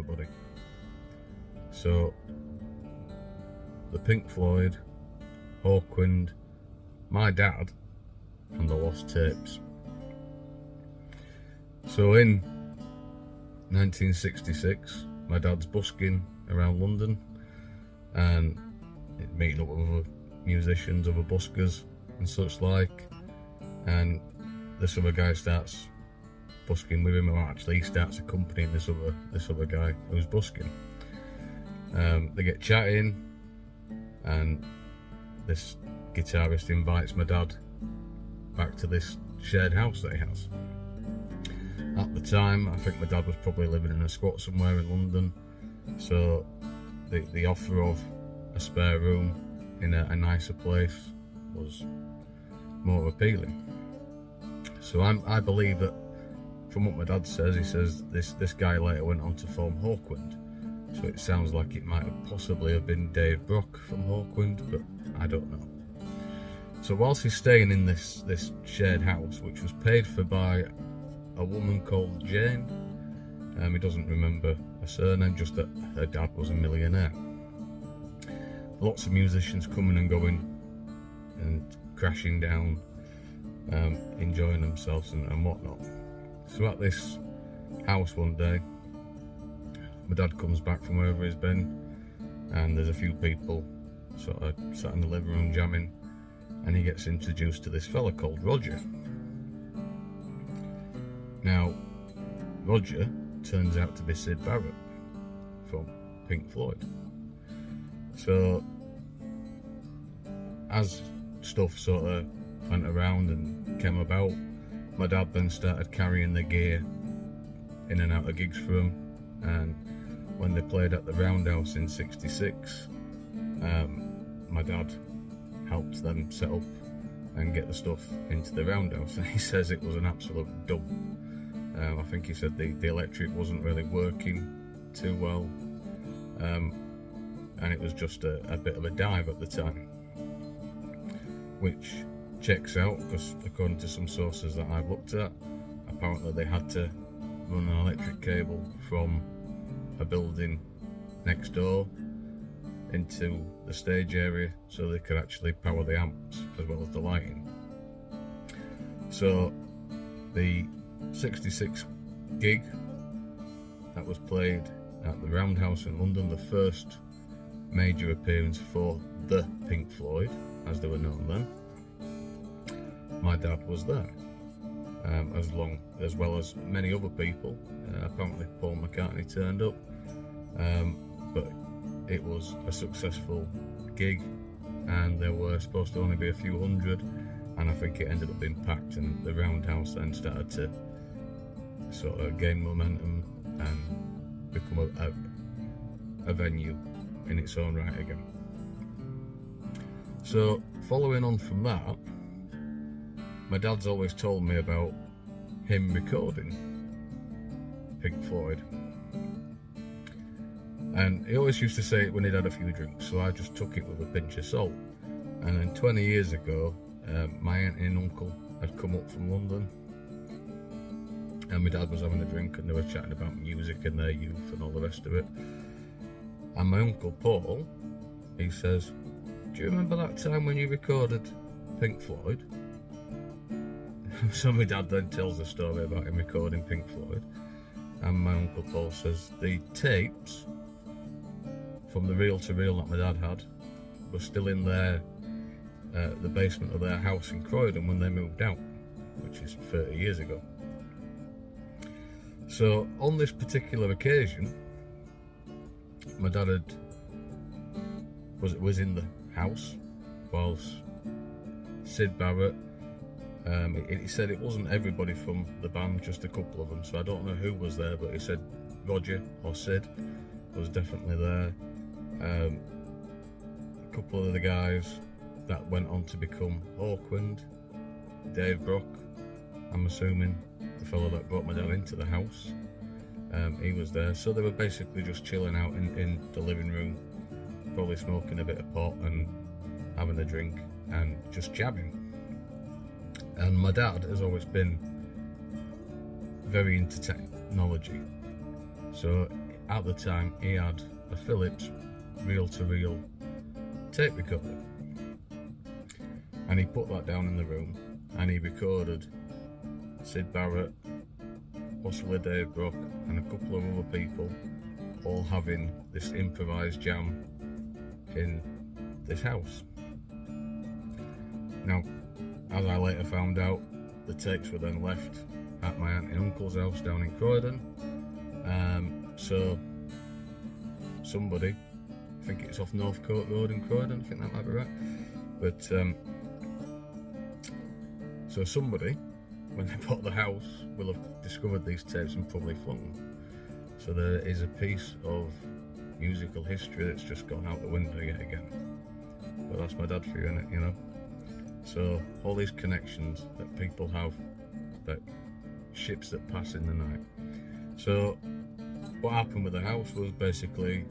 everybody. So the Pink Floyd, Hawkwind, my dad, and the Lost Tapes. So in 1966, my dad's busking around London and meeting up with other musicians, other buskers and such like, and this other guy starts busking with him, or actually he starts accompanying this other guy who's busking. They get chatting, and this guitarist invites my dad back to this shared house that he has. At the time, I think my dad was probably living in a squat somewhere in London, so the offer of a spare room in a nicer place was more appealing. So I believe that, from what my dad says, he says this guy later went on to form Hawkwind. So it sounds like it might have possibly have been Dave Brock from Hawkwind, but I don't know. So whilst he's staying in this shared house, which was paid for by a woman called Jane, he doesn't remember her surname, just that her dad was a millionaire. Lots of musicians coming and going and crashing down, enjoying themselves and whatnot. So at this house one day, my dad comes back from wherever he's been, and there's a few people sort of sat in the living room jamming, and he gets introduced to this fella called Roger. Now, Roger turns out to be Syd Barrett from Pink Floyd. So as stuff sort of went around and came about, my dad then started carrying the gear in and out of gigs for him, and when they played at the Roundhouse in '66, my dad helped them set up and get the stuff into the Roundhouse, and he says it was an absolute dub. I think he said the electric wasn't really working too well, and it was just a bit of a dive at the time, which checks out, because according to some sources that I've looked at, apparently they had to run an electric cable from a building next door into the stage area so they could actually power the amps as well as the lighting. So the '66 gig that was played at the Roundhouse in London, the first major appearance for the Pink Floyd, as they were known then, my dad was there, as well as many other people. Apparently Paul McCartney turned up, but it was a successful gig, and there were supposed to only be a few hundred, and I think it ended up being packed, and the Roundhouse then started to sort of gain momentum and become a venue in its own right again. So following on from that, my dad's always told me about him recording Pink Floyd, and he always used to say it when he'd had a few drinks, so I just took it with a pinch of salt. And then 20 years ago, my aunt and uncle had come up from London, and my dad was having a drink, and they were chatting about music and their youth and all the rest of it. And my uncle Paul, he says, "Do you remember that time when you recorded Pink Floyd?" So my dad then tells the story about him recording Pink Floyd, and my uncle Paul says the tapes from the reel-to-reel that my dad had were still in the basement of their house in Croydon when they moved out, which is 30 years ago. So on this particular occasion, my dad was in the house whilst Syd Barrett, he said it wasn't everybody from the band, just a couple of them, so I don't know who was there, but he said Roger or Syd was definitely there. A couple of the guys that went on to become Hawkwind, Dave Brock, I'm assuming the fellow that brought my dad into the house, he was there. So they were basically just chilling out in the living room, probably smoking a bit of pot and having a drink and just jabbing. And my dad has always been very into technology, So at the time he had a Philips reel-to-reel tape recorder, and he put that down in the room and he recorded Syd Barrett, possibly Dave Brock, and a couple of other people all having this improvised jam in this house. Now, as I later found out, the tapes were then left at my aunt and uncle's house down in Croydon. So somebody, I think it's off Northcote Road in Croydon, I think that might be right, but so somebody, when they bought the house, will have discovered these tapes and probably flung them. So there is a piece of musical history that's just gone out the window yet again. But that's my dad for you, innit, you know? So all these connections that people have, that ships that pass in the night. So what happened with the house was basically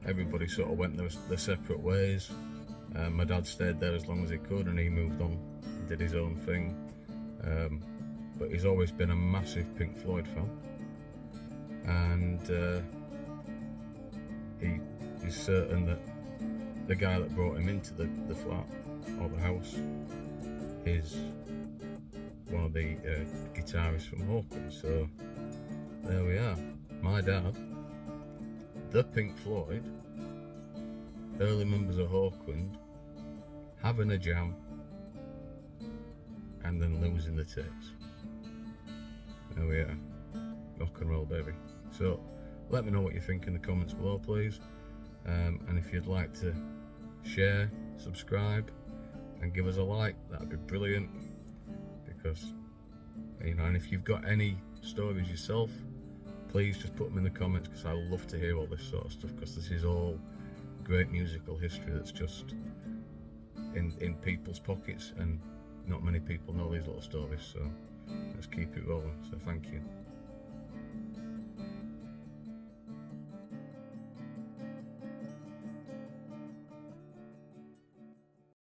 everybody sort of went their separate ways. My dad stayed there as long as he could, and he moved on and did his own thing. But he's always been a massive Pink Floyd fan, and he is certain that the guy that brought him into the flat or the house is one of the guitarists from Hawkwind. So there we are. My dad, the Pink Floyd, early members of Hawkwind, having a jam and then losing the tapes. There we are. Rock and roll, baby. So let me know what you think in the comments below, please. And if you'd like to share, subscribe and give us a like, that'd be brilliant. Because, you know, and if you've got any stories yourself, please just put them in the comments, because I love to hear all this sort of stuff, because this is all great musical history that's just in people's pockets, and not many people know these little stories. So let's keep it rolling. So thank you.